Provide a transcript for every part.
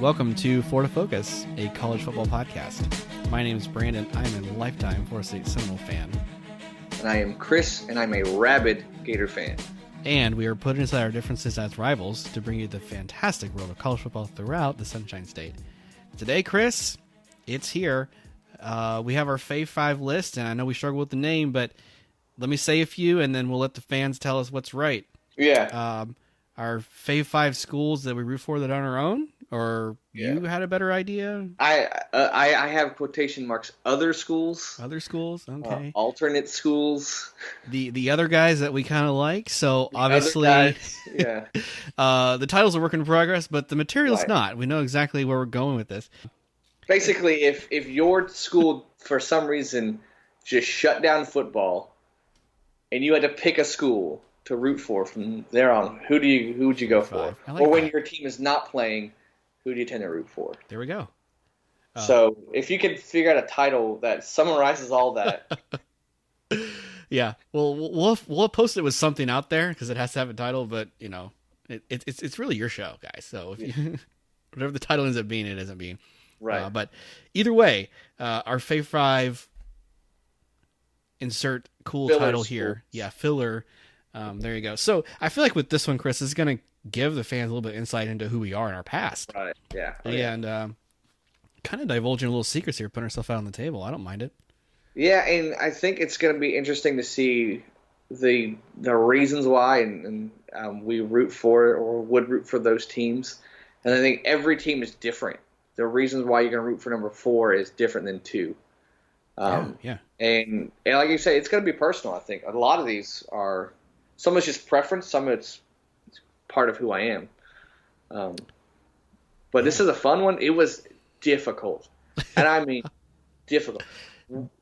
Welcome to Florida Focus, a college football podcast. My name is Brandon. I am a lifetime Florida State Seminole fan. And I am Chris, and I'm a rabid Gator fan. And we are putting aside our differences as rivals to bring you the fantastic world of college football throughout the Sunshine State. Today, Chris, it's here. We have our Fave 5 list, and I know we struggle with the name, but let me say a few, and then we'll let the fans tell us what's right. Yeah. Our Fave 5 schools that we root for that aren't our own, or you had a better idea? I have quotation marks, other schools. Other schools? Okay. Alternate schools. The other guys that we kind of like, so The obviously yeah. the title's a work in progress, but the material's not. We know exactly where we're going with this. Basically, if your school, for some reason, just shut down football, and you had to pick a school to root for from there on, who would you go for? Like or when that. your team is not playing, who do you tend to root for? There we go. So if you can figure out a title that summarizes all that. Yeah, well, we'll post it with something out there because it has to have a title, but you know, it's really your show, guys. So if you, whatever the title ends up being, it isn't being Right. But either way, our Fave 5 insert cool Filler title school. here. Yeah, filler. There you go. So I feel like with this one, Chris, this is going to give the fans a little bit of insight into who we are in our past. Right. Yeah. And kind of divulging a little secrets here, putting ourselves out on the table. I don't mind it. Yeah, and I think it's going to be interesting to see the reasons why and we root for or would root for those teams. And I think every team is different. The reasons why you're going to root for number 4 is different than 2. Yeah. And like you say, it's going to be personal, I think. A lot of these are – some is just preference, some it's part of who I am. But this is a fun one. It was difficult. And I mean difficult.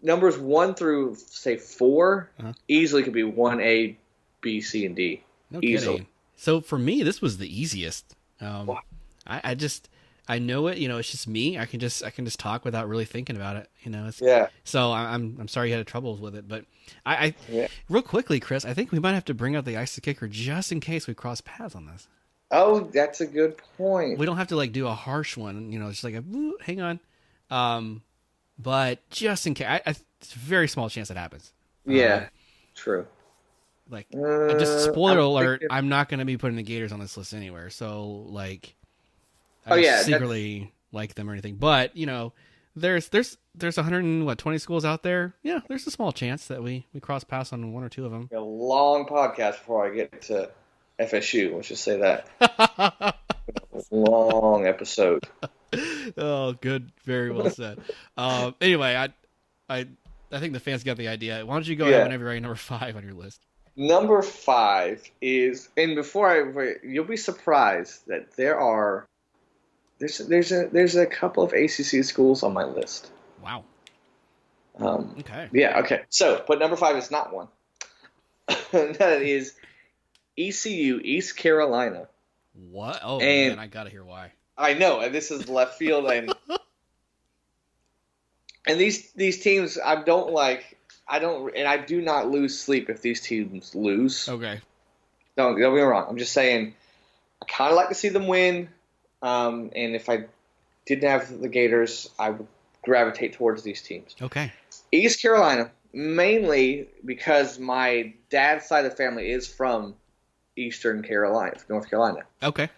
Numbers 1 through, say, 4 easily could be 1A, B, C, and D. No easily. kidding. So for me, this was the easiest. Wow. I know it. You know, it's just me. I can just talk without really thinking about it. You know. Yeah. So I'm sorry you had troubles with it, but I Yeah. real quickly, Chris, I think we might have to bring out the ice kicker just in case we cross paths on this. Oh, that's a good point. We don't have to like do a harsh one. You know, just like a hang on. But just in case, it's a very small chance it happens. Yeah, true. Like, just spoiler I'm alert, thinking- I'm not going to be putting the Gators on this list anywhere. So, like, Oh, I yeah, secretly like them or anything. But, you know, there's 120 schools out there. Yeah, there's a small chance that we cross paths on 1 or 2 of them. A long podcast before I get to FSU. Let's just say that. Long episode. Oh, good. Very well said. Anyway, I think the fans got the idea. Why don't you go ahead whenever you're ready, number 5 on your list? Number 5 is, and you'll be surprised that there's a couple of ACC schools on my list. Wow. Okay. Yeah. Okay. So, but number 5 is not one. That is ECU, East Carolina. What? Oh, And- man, I got to hear why. I know, and this is left field, and these teams I don't like. And I do not lose sleep if these teams lose. Okay. Don't get me wrong. I'm just saying, I kind of like to see them win. And if I didn't have the Gators, I would gravitate towards these teams. Okay. East Carolina, mainly because my dad's side of the family is from Eastern Carolina, North Carolina. Okay.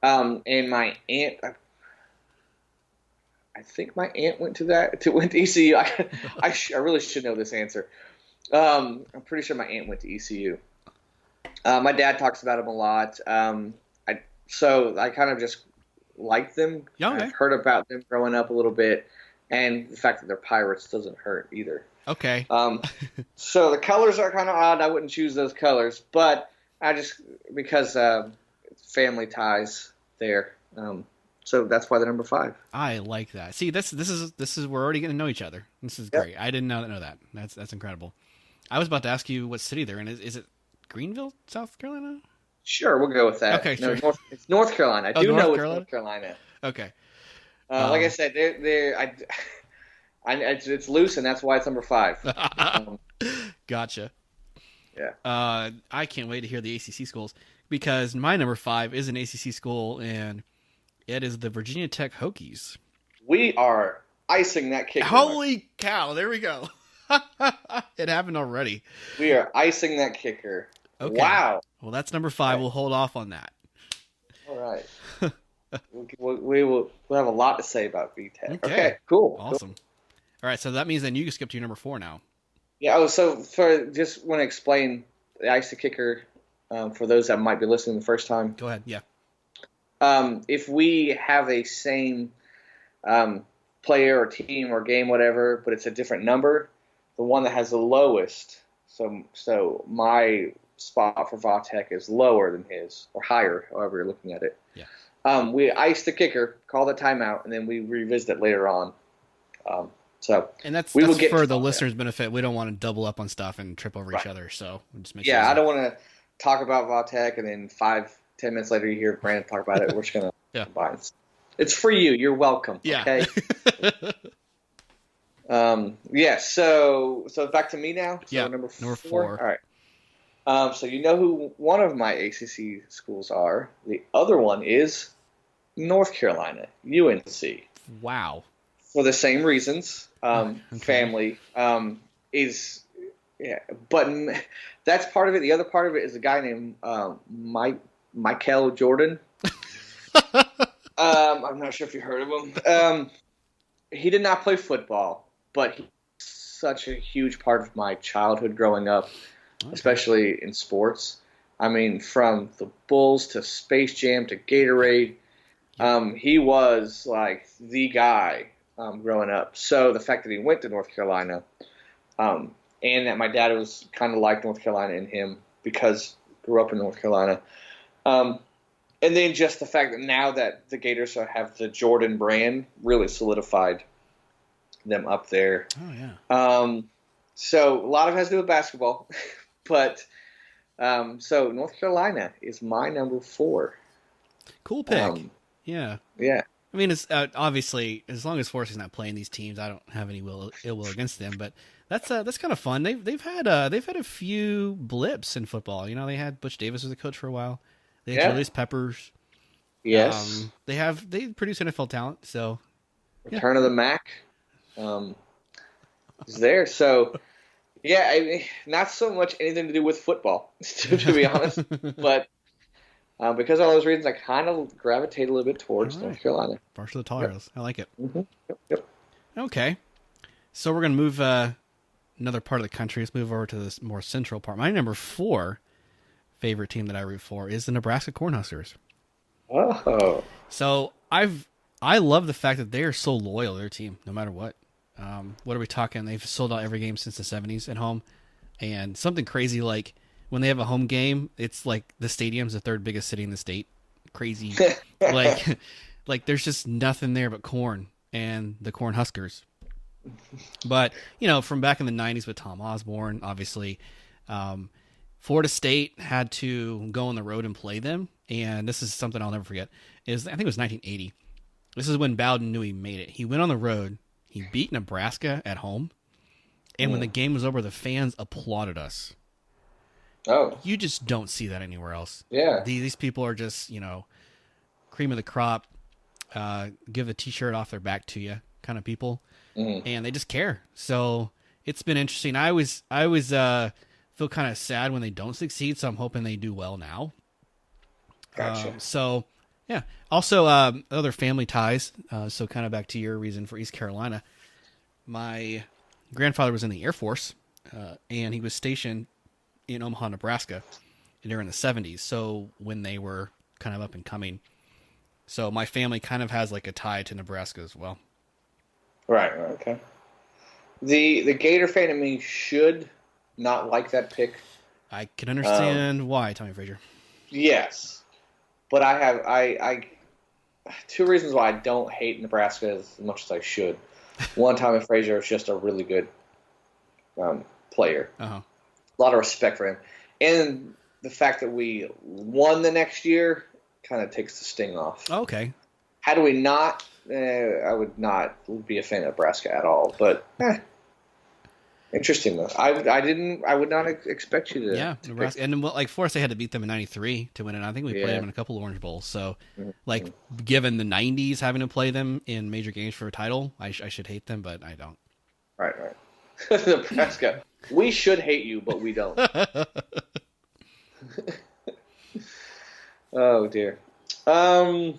And my aunt, I think my aunt went to ECU. I really should know this answer. I'm pretty sure my aunt went to ECU. My dad talks about them a lot. So I kind of just like them. Yeah, okay. I've heard about them growing up a little bit, and the fact that they're Pirates doesn't hurt either. Okay. So the colors are kind of odd. I wouldn't choose those colors, but because family ties there. So that's why they're number 5. I like that. See, this is we're already getting to know each other. This is great. I didn't know that. That's incredible. I was about to ask you what city they're in. Is it Greenville, South Carolina? Sure, we'll go with that. Okay, no, sure. It's North Carolina. I do North know Carolina? it's North Carolina. Okay. Like I said, it's loose, and that's why it's number 5. Gotcha. Yeah. I can't wait to hear the ACC schools because my number 5 is an ACC school, and It is the Virginia Tech Hokies. We are icing that kicker. Holy cow! There we go. It happened already. We are icing that kicker. Okay. Wow. Well, that's number 5. Right. We'll hold off on that. All right. We'll have a lot to say about VTech. Okay. Cool. Awesome. All right, so that means then you can skip to your number 4 now. Yeah. So for just want to explain the ice the kicker for those that might be listening the first time. Go ahead. Yeah. If we have a same player or team or game, whatever, but it's a different number, the one that has the lowest. So my spot for Vatek is lower than his, or higher, however you're looking at it. Yeah. We ice the kicker, call the timeout, and then we revisit it later on. And that's will get for the listeners' benefit. We don't want to double up on stuff and trip over each other. So we'll just make sure. I don't want to talk about Vatek and then 5-10 minutes later you hear Brandon talk about it. We're just gonna combine. It's for you. You're welcome. Yeah. Okay. So back to me now. So number 4. All right. So you know who one of my ACC schools are. The other one is North Carolina, UNC. Wow. For the same reasons. Okay. Family is, but that's part of it. The other part of it is a guy named Michael Jordan. I'm not sure if you heard of him. He did not play football, but he's such a huge part of my childhood growing up, especially in sports. I mean, from the Bulls to Space Jam to Gatorade, he was like the guy growing up. So the fact that he went to North Carolina, and that my dad was kind of like North Carolina in him because grew up in North Carolina. And then just the fact that now that the Gators have the Jordan brand really solidified them up there. Oh, yeah. So a lot of it has to do with basketball. But so North Carolina is my number 4. Cool pick. Yeah. Yeah. I mean, it's obviously, as long as Forsyth's not playing these teams, I don't have any ill will against them. But that's kind of fun. They've had a few blips in football. You know, they had Butch Davis as a coach for a while. They had Julius Peppers. Yes. They produce NFL talent. So Return of the Mac is there. So I mean, not so much anything to do with football, to be honest, but because of all those reasons, I kind of gravitate a little bit towards North Carolina. Partial to the Tar Heels. I like it. Mm-hmm. Yep. Okay, so we're gonna move another part of the country. Let's move over to this more central part. My number 4 favorite team that I root for is the Nebraska Cornhuskers. Oh. So I love the fact that they are so loyal to their team, no matter what. What are we talking? They've sold out every game since the 70s at home. And something crazy like when they have a home game, it's like the stadium's the 3rd biggest city in the state. Crazy. like there's just nothing there but corn and the Cornhuskers. But, from back in the 90s with Tom Osborne, obviously, Florida State had to go on the road and play them. And this is something I'll never forget. I think it was 1980. This is when Bowden knew he made it. He went on the road. He beat Nebraska at home. And when the game was over, the fans applauded us. Oh. You just don't see that anywhere else. Yeah. These people are just, cream of the crop, give the T-shirt off their back to you kind of people. And they just care. So it's been interesting. I always feel kind of sad when they don't succeed, so I'm hoping they do well now. Gotcha. So, yeah. Also, other family ties. So kind of back to your reason for East Carolina. My grandfather was in the Air Force, and he was stationed in Omaha, Nebraska during the 70s. So when they were kind of up and coming. So my family kind of has like a tie to Nebraska as well. Right. Okay. The Gator fan in me should not like that pick. I can understand why, Tommy Frazier. Yes, but I 2 reasons why I don't hate Nebraska as much as I should. One, Tommy Frazier is just a really good player. Uh-huh. A lot of respect for him, and the fact that we won the next year kind of takes the sting off. Okay. Had we not, I would not be a fan of Nebraska at all. But Interesting though. I would not expect you Yeah, to pick. Nebraska, and then, well, like Florida State had to beat them in '93 to win it. I think we played Yeah. them in a couple of Orange Bowls. So, like, Mhm. given the '90s having to play them in major games for a title, I should hate them, but I don't. Right, right. Nebraska. We should hate you, but we don't. Oh dear. Um,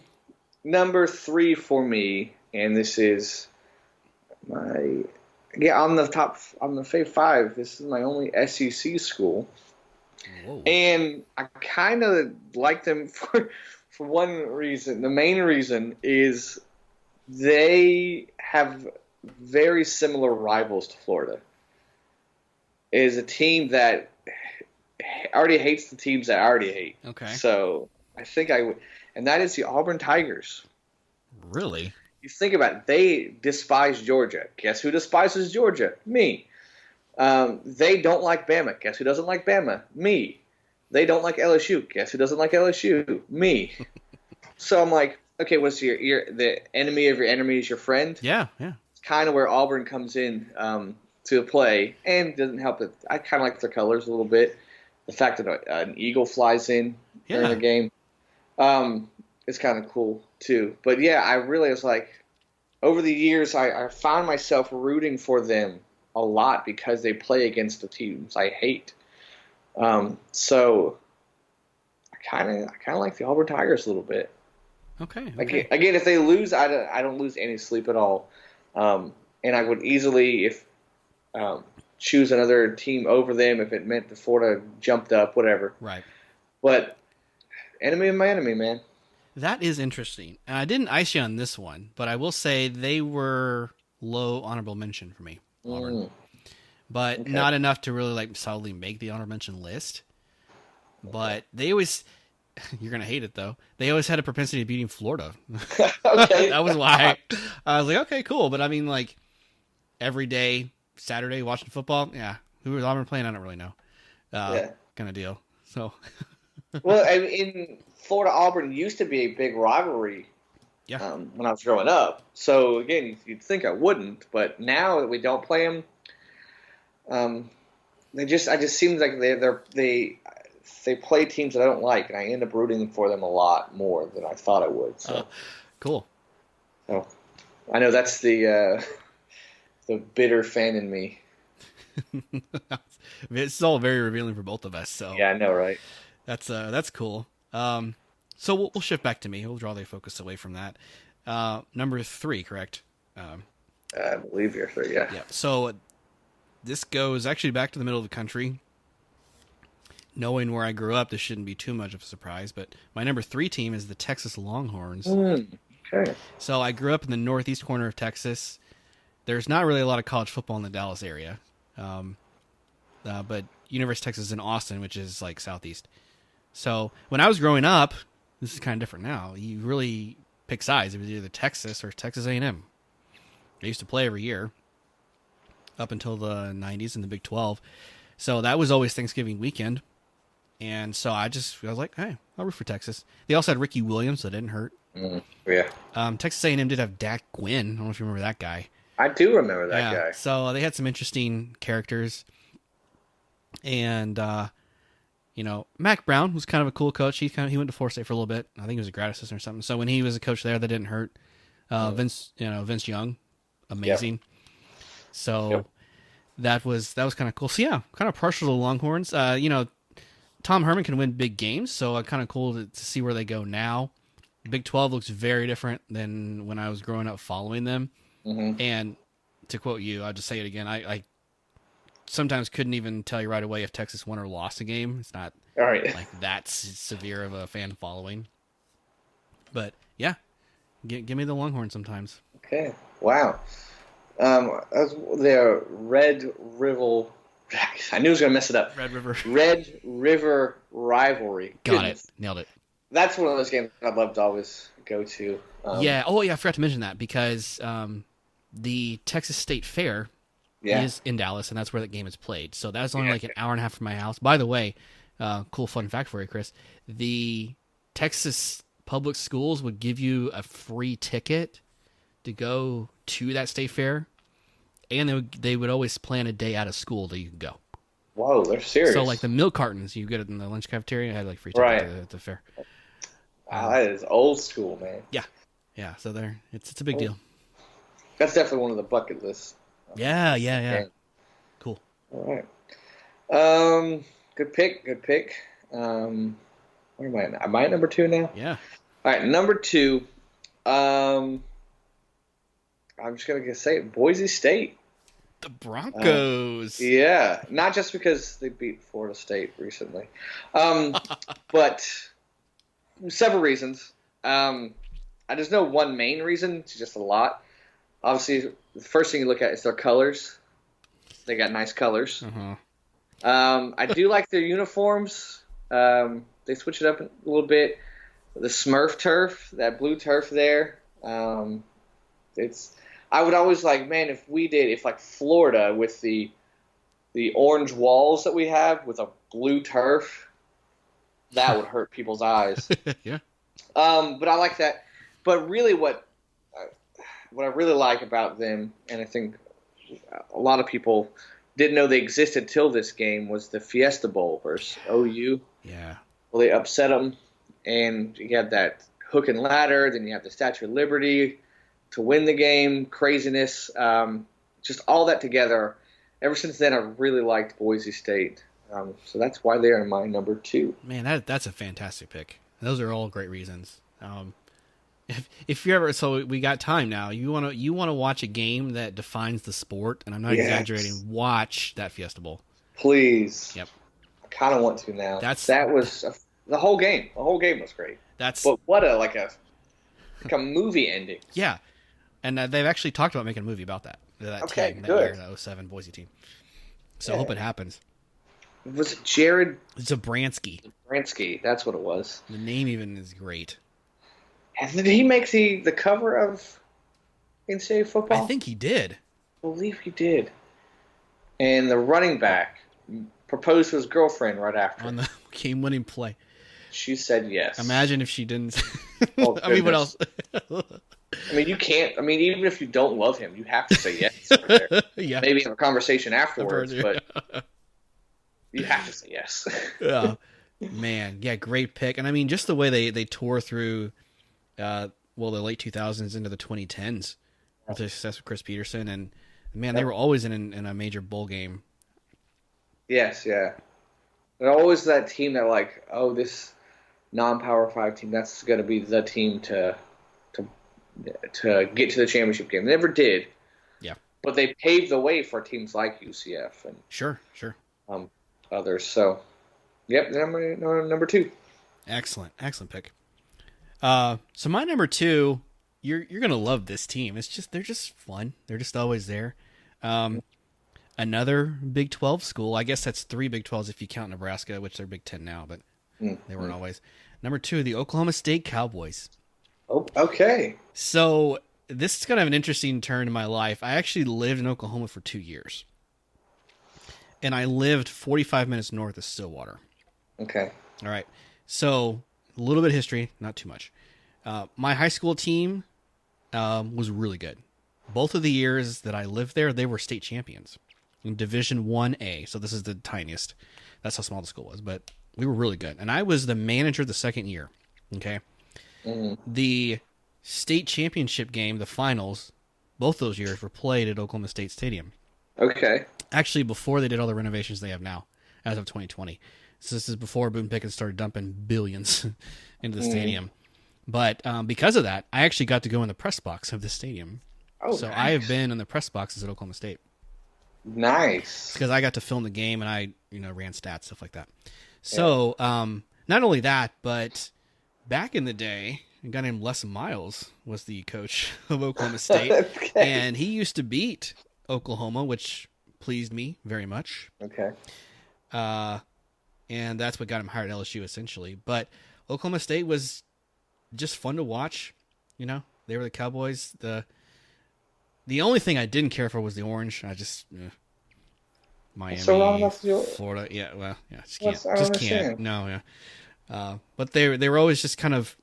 Number three for me, and this is my on the top on the Fave Five. This is my only SEC school, Whoa. and I kind of like them for one reason. The main reason is they have very similar rivals to Florida. It is a team that already hates the teams that I already hate. Okay. So I think I would, and that is the Auburn Tigers. Really? You think about it, they despise Georgia. Guess who despises Georgia? Me. They don't like Bama. Guess who doesn't like Bama? Me. They don't like LSU. Guess who doesn't like LSU? Me. So I'm like, okay, what's the enemy of your enemy is your friend? Yeah, yeah. It's kind of where Auburn comes in to play, and doesn't help that I kind of like their colors a little bit. The fact that an eagle flies in during Yeah. the game, is kind of cool too. But yeah, I really was like, over the years, I found myself rooting for them a lot because they play against the teams I hate. So I kind of like the Auburn Tigers a little bit. Okay. Okay. Again, if they lose, I don't lose any sleep at all. And I would easily, if choose another team over them if it meant the Florida jumped up, whatever. Right. But enemy of my enemy, man. That is interesting. And I didn't ice you on this one, but I will say they were low honorable mention for me, Auburn. But Okay. not enough to really like solidly make the honorable mention list. But they always, you're gonna hate it though. They always had a propensity of beating Florida. Okay. That was why I was like, okay, cool. But I mean, like every day, Saturday watching football. Yeah, who was Auburn playing? I don't really know. Yeah. Kind of deal. So Well, in Florida, Auburn used to be a big rivalry yeah, when I was growing up. So again, you'd think I wouldn't, but now that we don't play them, I just seems like they play teams that I don't like, and I end up rooting for them a lot more than I thought I would. So, cool. so I know that's the bitter fan in me. It's all very revealing for both of us. So Yeah, I know, right? that's cool. So we'll shift back to me. We'll draw the focus away from that. Number 3, correct? I believe you're right. Yeah. Yeah. So this goes actually back to the middle of the country. Knowing where I grew up, this shouldn't be too much of a surprise. But my number 3 team is the Texas Longhorns. Okay. So I grew up in the northeast corner of Texas. There's not really a lot of college football in the Dallas area, but University of Texas in Austin, which is like southeast. So when I was growing up, this is kind of different now. You really pick sides. It was either Texas or Texas A&M. They used to play every year up until the 90s in the Big 12. So that was always Thanksgiving weekend. And so I was like, hey, I'll root for Texas. They also had Ricky Williams, so it didn't hurt. Yeah. Texas A&M did have Dak Gwynn. I don't know if you remember that guy. I do remember that guy. So they had some interesting characters. And, Mac Brown was kind of a cool coach. He went to Florida State for a little bit. I think he was a grad assistant or something. So when he was a coach there, that didn't hurt. Vince Young, amazing. Yep. So that was kind of cool. So yeah, kind of partial to the Longhorns. Tom Herman can win big games, so kind of cool to see where they go now. Big 12 looks very different than when I was growing up following them. Mm-hmm. And to quote you, I'll just say it again. I sometimes couldn't even tell you right away if Texas won or lost a game. It's not All right. like that severe of a fan following. But yeah, give me the Longhorns sometimes. Okay. Wow. The Red River. I knew I was going to mess it up. Red River rivalry. Got it. Nailed it. That's one of those games I'd love to always go to. Yeah. Oh, yeah. I forgot to mention that because the Texas State Fair is in Dallas, and that's where the game is played. So that's only like an hour and a half from my house. By the way, cool fun fact for you, Chris. The Texas public schools would give you a free ticket to go to that state fair and they would always plan a day out of school that you could go. Whoa, they're serious. So like the milk cartons, you get it in the lunch cafeteria. I had like free Right. tickets at the fair. Wow, that is old school, man. Yeah. So it's a big deal. That's definitely one of the bucket lists. Yeah. Cool. All right. Good pick. Where am I at? Am I at number 2 now? Yeah. All right, number 2. I'm just gonna say it. Boise State. The Broncos. Yeah, not just because they beat Florida State recently, but several reasons. I just know one main reason. It's just a lot. Obviously, the first thing you look at is their colors. They got nice colors. I do like their uniforms. They switch it up a little bit. The Smurf turf, that blue turf there. I would always if like Florida with the orange walls that we have with a blue turf, that would hurt people's eyes. Yeah. But I like that. But really, what I really like about them, and I think a lot of people didn't know they existed till this game, was the Fiesta Bowl versus OU. Yeah. Well, they upset them, and you had that hook and ladder. Then you have the Statue of Liberty to win the game. Craziness, just all that together. Ever since then, I've really liked Boise State. So that's why they're my number 2. Man, that's a fantastic pick. Those are all great reasons. If you ever, so we got time now. You want to watch a game that defines the sport, and I'm not exaggerating. Watch that Fiesta Bowl, please. Yep. I kind of want to now. That was the whole game. The whole game was great. But what a movie ending. Yeah, and they've actually talked about making a movie about that. Okay, team, good. That 07 Boise team. So I hope it happens. Was it Jared Zabransky? Zabransky, that's what it was. The name even is great. Did he make the cover of NCAA football? I think he did. I believe he did. And the running back proposed to his girlfriend right after. On the game-winning play. She said yes. Imagine if she didn't. Oh, I mean, what else? I mean, you can't. I mean, even if you don't love him, you have to say yes. Right there. Yeah. Maybe have a conversation afterwards, but you have to say yes. Yeah. Man, yeah, great pick. And I mean, just the way they tore through, the late 2000s into the 2010s with the success of Chris Peterson, and man, they were always in a major bowl game. Yes, yeah. They're always that team that this non-Power 5 team, that's going to be the team to get to the championship game. They never did. Yeah. But they paved the way for teams like UCF and Sure. others. So, yep, number 2. Excellent pick. So my number 2, you're gonna love this team. They're just fun. They're just always there. Another Big 12 school. I guess that's 3 Big 12s if you count Nebraska, which they're Big 10 now, but they weren't always. Number 2, the Oklahoma State Cowboys. Oh, okay. So this is going to have an interesting turn in my life. I actually lived in Oklahoma for 2 years. And I lived 45 minutes north of Stillwater. Okay. All right. So a little bit of history, not too much. My high school team was really good. Both of the years that I lived there, they were state champions in Division 1A. So this is the tiniest. That's how small the school was. But we were really good. And I was the manager the second year. Okay. Mm-hmm. The state championship game, the finals, both those years were played at Oklahoma State Stadium. Okay. Actually, before they did all the renovations they have now, as of 2020. So this is before Boone Pickens started dumping billions into the stadium. But because of that, I actually got to go in the press box of the stadium. Oh, so nice. I have been in the press boxes at Oklahoma State. Nice. Because I got to film the game and I ran stats, stuff like that. So not only that, but back in the day, a guy named Les Miles was the coach of Oklahoma State. Okay. And he used to beat Oklahoma, which pleased me very much. Okay. And that's what got him hired at LSU, essentially. But Oklahoma State was just fun to watch. They were the Cowboys. The only thing I didn't care for was the orange. I just Miami, Florida. Yeah, well, yeah, just can't. No, yeah. But they were always just kind of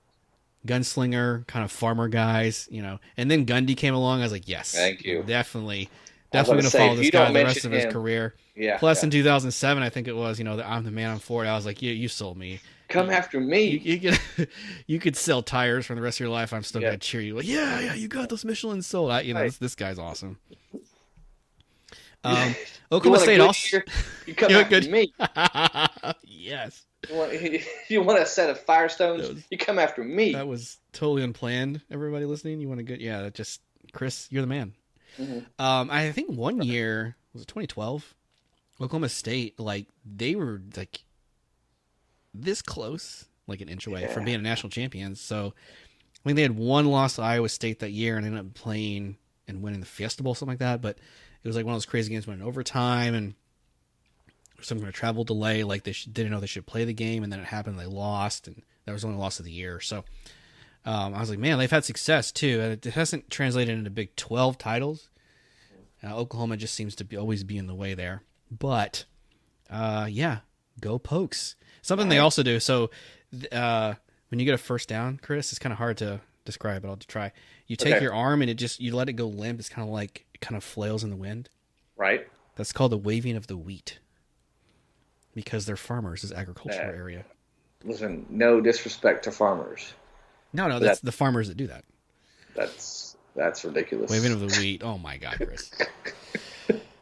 gunslinger, kind of farmer guys, And then Gundy came along. I was like, yes, thank you. Definitely, Definitely going to follow this guy the rest of his him, career. Yeah. Plus, in 2007, I think it was, I'm the man, I'm Ford. I was like, you sold me. Come after me. You could sell tires for the rest of your life. I'm still going to cheer you. Like, yeah, you got those Michelin sold. This guy's awesome. Oklahoma State also. You come after me. Yes. You want a set of Firestones? You come after me. That was totally unplanned. Everybody listening, you want a good? Yeah, that just Chris, you're the man. Mm-hmm. I think one year was it 2012. Oklahoma State, like they were like this close, like an inch away from being a national champions. So I think they had one loss to Iowa State that year and ended up playing and winning the Fiesta Bowl, something like that. But it was like one of those crazy games went in overtime and some kind of travel delay. Like they didn't know they should play the game, and then it happened. They lost, and that was the only loss of the year. So I was like, man, they've had success too. And it hasn't translated into Big 12 titles. Oklahoma just seems to always be in the way there. But go Pokes. Something they also do. So when you get a first down, Chris, it's kind of hard to describe, but I'll try. You take your arm and you let it go limp. It's kind of like it kind of flails in the wind. Right. That's called the waving of the wheat. Because they're farmers, it's agricultural area. Listen, no disrespect to farmers. No, that's the farmers that do that. That's ridiculous. Waving of the wheat. Oh my God, Chris.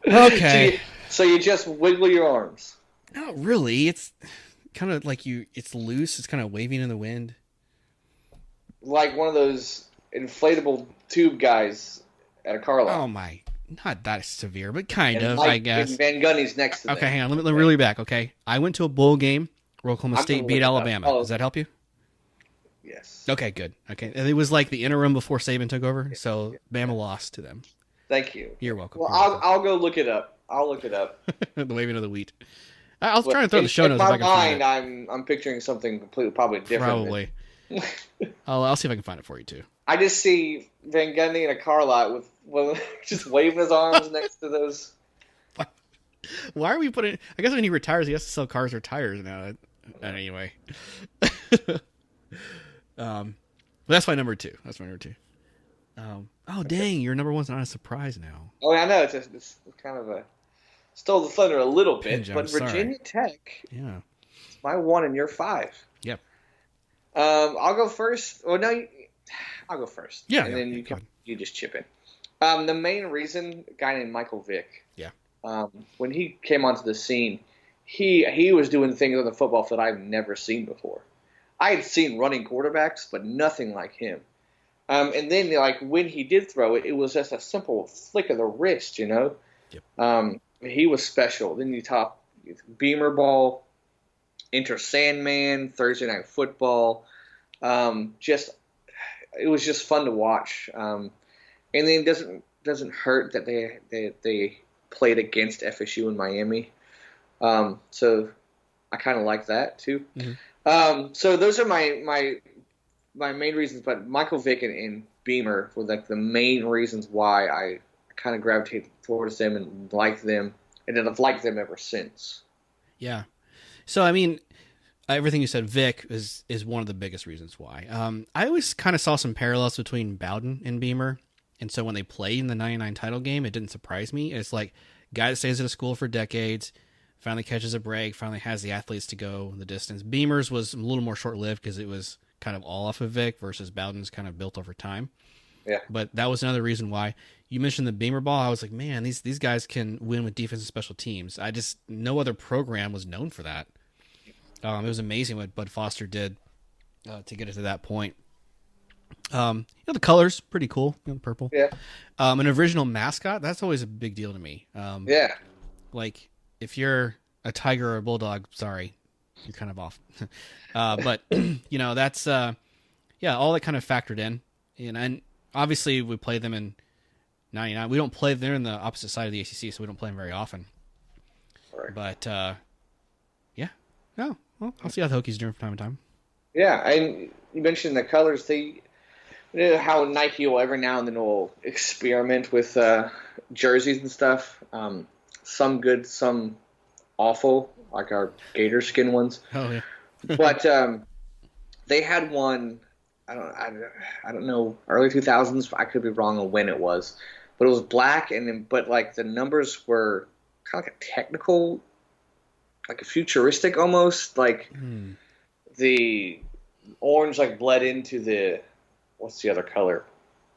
Okay. So you just wiggle your arms. Not really. It's kind of like it's loose. It's kind of waving in the wind. Like one of those inflatable tube guys at a car lot. Oh my. Not that severe, but kind of, I guess. And Van Gundy's next to them. Okay, hang on. Let me really back, okay? I went to a bowl game where Oklahoma State beat Alabama. Does that help you? Yes. Okay, good. Okay. And it was like the interim before Saban took over, so Bama lost to them. Thank you. You're welcome. Well, I'll go look it up. I'll look it up. The waving of the wheat. I was trying to throw the show notes if I can find it. I'm picturing something probably different. Probably. I'll see if I can find it for you, too. I just see Van Gundy in a car lot with just waving his arms next to those. Why are we putting? I guess when he retires, he has to sell cars or tires now. Anyway, but that's my number two. Oh dang, your number one's not a surprise now. Oh, I know. It's kind of stole the thunder a little bit, but sorry. Virginia Tech. Yeah, it's my one and your five. Yep. I'll go first. Well, no, I'll go first. Yeah, and then you just chip in. The main reason, a guy named Michael Vick. Yeah. When he came onto the scene, he was doing things on the football field I've never seen before. I had seen running quarterbacks, but nothing like him. And then, like when he did throw it, it was just a simple flick of the wrist, you know. Yep. He was special. Then you top Beamer ball, Enter Sandman, Thursday Night Football. It was just fun to watch. And then it doesn't hurt that they played against FSU in Miami. So I kind of like that too. Mm-hmm. So those are my main reasons. But Michael Vick and Beamer were like the main reasons why I kind of gravitated towards them and liked them, and then I've liked them ever since. Yeah. So I mean, everything you said, Vic is one of the biggest reasons why. I always kind of saw some parallels between Bowden and Beamer, and so when they played in the '99 title game, it didn't surprise me. It's like guy that stays at a school for decades, finally catches a break, finally has the athletes to go the distance. Beamer's was a little more short-lived because it was kind of all off of Vic versus Bowden's kind of built over time. Yeah. But that was another reason why. You mentioned the Beamer ball. I was like, man, these guys can win with defense and special teams. No other program was known for that. It was amazing what Bud Foster did to get it to that point. The colors, pretty cool. Purple. Yeah. An original mascot, that's always a big deal to me. Yeah. Like, if you're a tiger or a bulldog, sorry, you're kind of off. But, that's, all that kind of factored in. And obviously, we play them in 99. We don't play, they're in the opposite side of the ACC, so we don't play them very often. Right. But, no. Well, I'll see how the Hokies do from time to time. Yeah, and you mentioned the colors. How Nike will every now and then will experiment with jerseys and stuff. Some good, some awful, like our gator skin ones. Oh yeah. But they had one. I don't know, early 2000s. I could be wrong on when it was, but it was black, but like the numbers were kind of like a technical, like a futuristic almost, like the orange like bled into the what's the other color?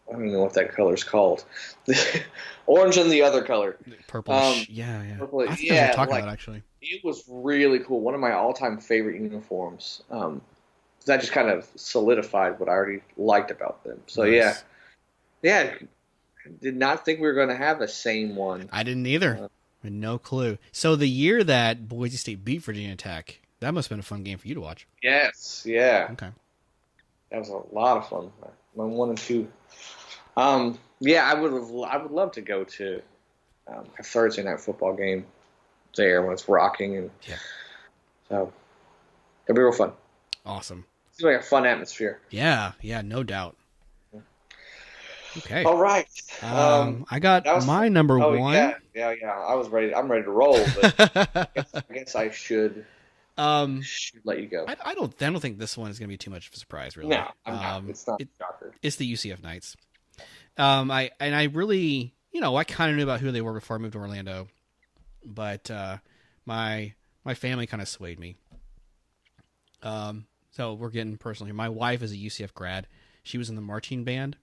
I don't even know what that color is called. The orange and the other color. Purplish. Yeah. Purple, I think that's what you're talking like, about, actually. it was really cool. One of my all-time favorite uniforms. That just kind of solidified what I already liked about them. So Nice. yeah. Did not think we were going to have the same one. I didn't either. I had no clue. So the year that Boise State beat Virginia Tech, that must have been a fun game for you to watch. Yes, yeah. Okay. That was a lot of fun. My 1 and 2. Yeah, I would love to go to a Thursday night football game there when it's rocking, and so it'll be real fun. Awesome. Seems like a fun atmosphere. Yeah, no doubt. Okay. All right. I got my number one. Yeah. I was ready. I'm ready to roll, but I guess I should let you go. I don't think this one is going to be too much of a surprise, really. No, I'm not. It's not a shocker. It's the UCF Knights. I really, I kind of knew about who they were before I moved to Orlando, but my family kind of swayed me. So we're getting personal here. My wife is a UCF grad. She was in the marching band.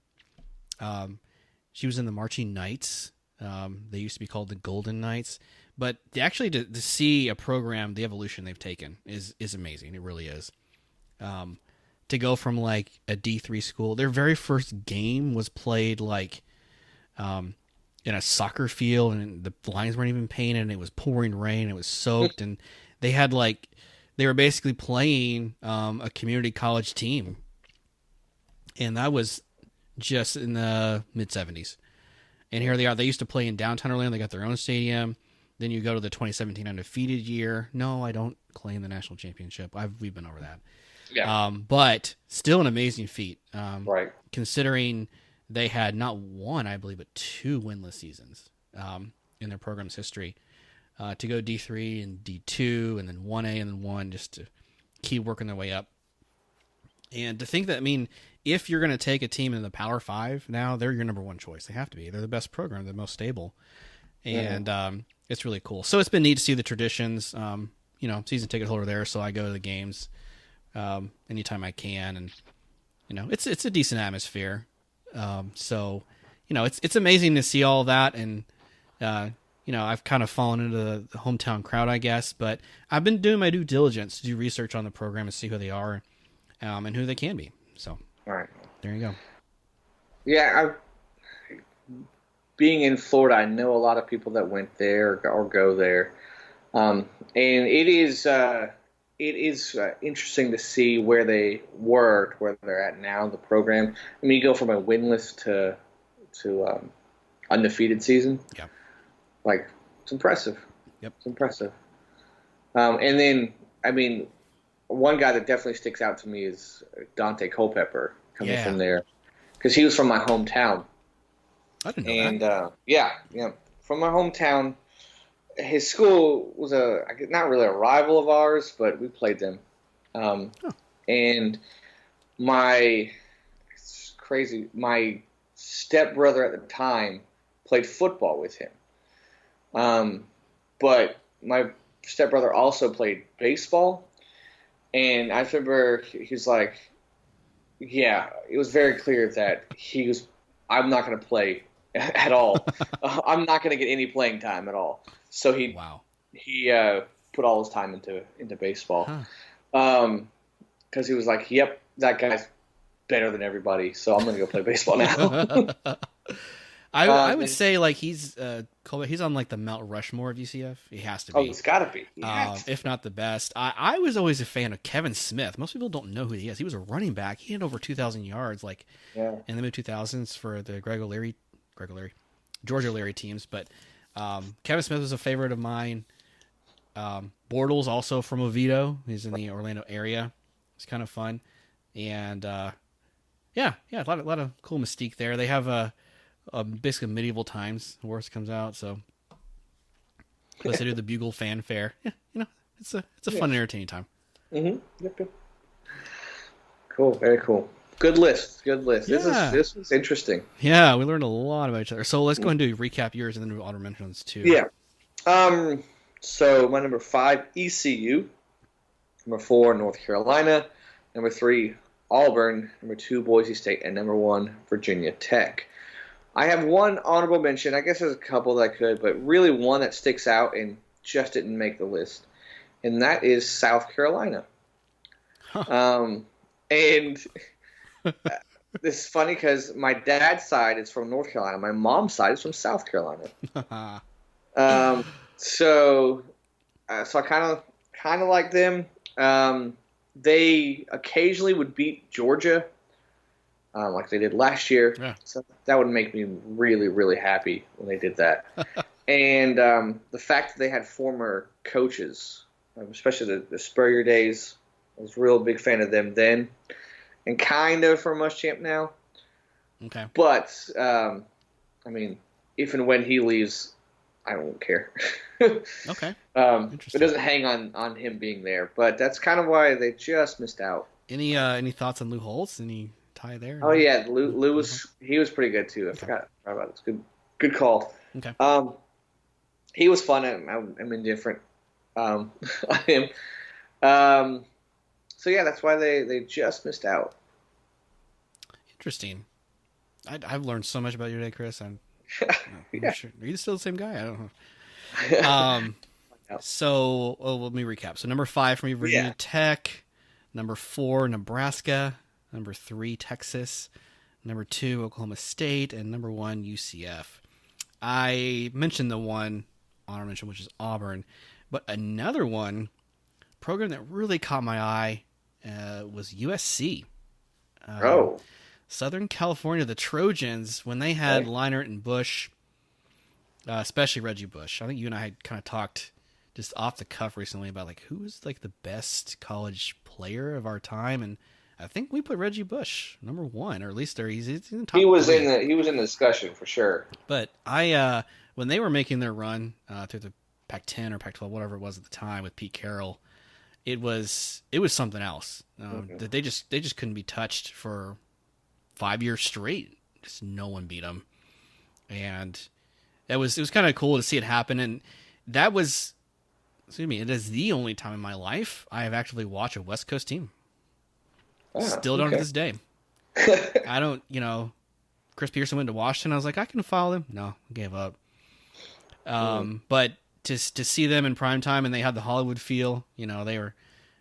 She was in the Marching Knights. They used to be called the Golden Knights. But to see a program, the evolution they've taken is amazing. It really is. To go from like a D3 school, their very first game was played like in a soccer field, and the lines weren't even painted, and it was pouring rain, it was soaked, and they were basically playing a community college team. And that was just in the mid-'70s. And here they are. They used to play in downtown Orlando. They got their own stadium. Then you go to the 2017 undefeated year. No, I don't claim the national championship. We've been over that. Yeah. But still an amazing feat. Right. Considering they had not one, I believe, but 2 winless seasons in their program's history. To go D3 and D2 and then 1A and then 1, just to keep working their way up. And to think that, if you're going to take a team in the Power 5 now, they're your number one choice. They have to be. They're the best program, the most stable. And it's really cool. So it's been neat to see the traditions. Season ticket holder there, so I go to the games anytime I can. And, it's a decent atmosphere. So, it's amazing to see all that. And, I've kind of fallen into the hometown crowd, I guess. But I've been doing my due diligence to do research on the program and see who they are and who they can be. So. All right. There you go. Yeah, being in Florida, I know a lot of people that went there or go there, and it is interesting to see where they were to where they're at now in the program. You go from a winless to undefeated season. Yeah, like it's impressive. Yep, it's impressive. And then one guy that definitely sticks out to me is Dante Culpepper coming from there, because he was from my hometown. I didn't know that. Yeah, from my hometown. His school was not really a rival of ours, but we played them. And it's crazy. My stepbrother at the time played football with him. But my stepbrother also played baseball. And I remember he was like, it was very clear that I'm not going to play at all. I'm not going to get any playing time at all. So he put all his time into baseball. Because he was like, yep, that guy's better than everybody, so I'm going to go play baseball now. I would say he's on the Mount Rushmore of UCF. He has to be. Oh, he's got to be. If not the best. I was always a fan of Kevin Smith. Most people don't know who he is. He was a running back. He had over 2,000 yards in the mid-2000s for the Georgia O'Leary teams. But Kevin Smith was a favorite of mine. Bortles, also from Oviedo. He's in the Orlando area. It's kind of fun. And a lot of cool mystique there. They have basically medieval times. Wars comes out, so plus they do the bugle fanfare. Yeah, it's a fun and entertaining time. Mm-hmm. Yep. Cool. Very cool. Good list. Good list. Yeah. This was interesting. Yeah, we learned a lot about each other. So let's go ahead and do recap yours and then do honorable mentions too. Yeah. So my number 5, ECU. Number 4, North Carolina. Number 3, Auburn. Number 2, Boise State. And number 1, Virginia Tech. I have one honorable mention. I guess there's a couple that I could, but really one that sticks out and just didn't make the list. And that is South Carolina. Huh. And this is funny because my dad's side is from North Carolina. My mom's side is from South Carolina. So I kind of like them. They occasionally would beat Georgia, like they did last year. Yeah. So that would make me really, really happy when they did that. And the fact that they had former coaches, especially the Spurrier days, I was a real big fan of them then, and kind of for Muschamp now. Okay. But, I mean, if and when he leaves, I won't care. Okay. It doesn't hang on him being there, but that's kind of why they just missed out. Any thoughts on Lou Holtz? Any tie there? Oh yeah, Lou was he was pretty good too. I forgot about this. Good call. Okay. He was fun. I'm indifferent. On him. So yeah, that's why they just missed out. Interesting. I've learned so much about you today, Chris. I'm yeah. Sure. Are you still the same guy? I don't know. So let me recap. So number 5 for me, Virginia Tech. Number 4, Nebraska. Number 3, Texas. Number 2, Oklahoma State. And number 1, UCF. I mentioned the one honorable mention, which is Auburn. But another program that really caught my eye was USC. Southern California, the Trojans, when they had Leinart and Bush, especially Reggie Bush. I think you and I had kind of talked just off the cuff recently about like who was like the best college player of our time, and I think we put Reggie Bush number 1, or at least he's in the top. He was in the discussion for sure. But when they were making their run through the Pac-10 or Pac-12, whatever it was at the time with Pete Carroll, it was something else. That they just couldn't be touched for 5 years straight. Just no one beat them, and it was kind of cool to see it happen. And that was, it is the only time in my life I have actually watched a West Coast team. Still don't to this day. I don't, Chris Pearson went to Washington. I was like, I can follow them. No, gave up. But to see them in prime time, and they had the Hollywood feel. It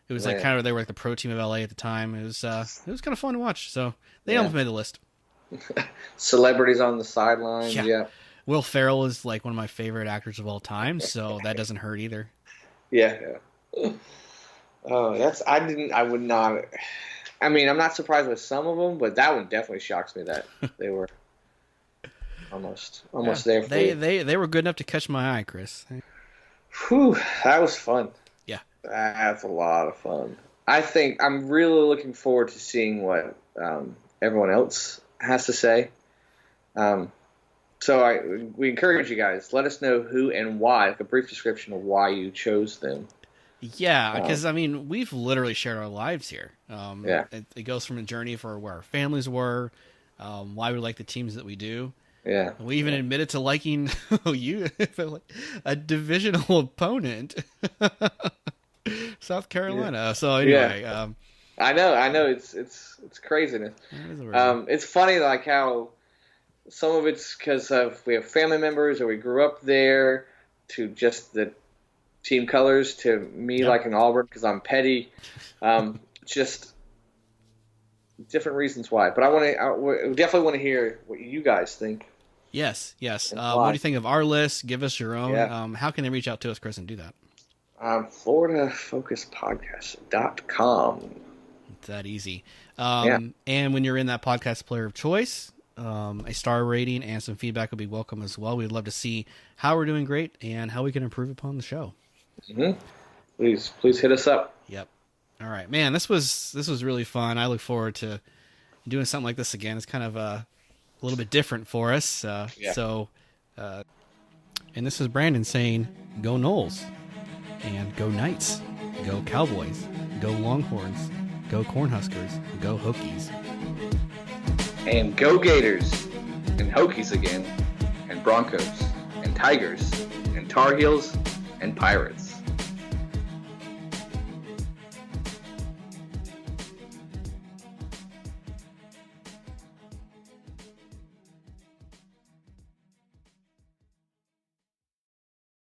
was like they were like the pro team of LA at the time. It was kind of fun to watch. So they almost made the list. Celebrities on the sidelines. Yeah. Will Ferrell is like one of my favorite actors of all time, so that doesn't hurt either. Yeah. Oh, I would not. I mean, I'm not surprised with some of them, but that one definitely shocks me that they were almost there. They were good enough to catch my eye, Chris. Whew, that was fun. Yeah, that's a lot of fun. I think I'm really looking forward to seeing what everyone else has to say. So we encourage you guys. Let us know who and why. Like a brief description of why you chose them. Yeah, because we've literally shared our lives here. It goes from a journey for where our families were, why we like the teams that we do. Yeah, we even admitted to liking you, a divisional opponent, South Carolina. So anyway, I know it's craziness. It's funny like how some of it's because we have family members or we grew up there, to just the team colors, to me like an Auburn because I'm petty. Just different reasons why. But I definitely want to hear what you guys think. Yes. What do you think of our list? Give us your own. Yeah. How can they reach out to us, Chris, and do that? FloridaFocusPodcast.com. It's that easy. And when you're in that podcast player of choice, a star rating and some feedback would be welcome as well. We'd love to see how we're doing great and how we can improve upon the show. Mm-hmm. Please hit us up. Yep. All right, man. This was really fun. I look forward to doing something like this again. It's kind of a little bit different for us. So, and this is Brandon saying, "Go Noles, and go Knights, go Cowboys, go Longhorns, go Cornhuskers, go Hokies." And go Gators, and Hokies again, and Broncos, and Tigers, and Tar Heels, and Pirates.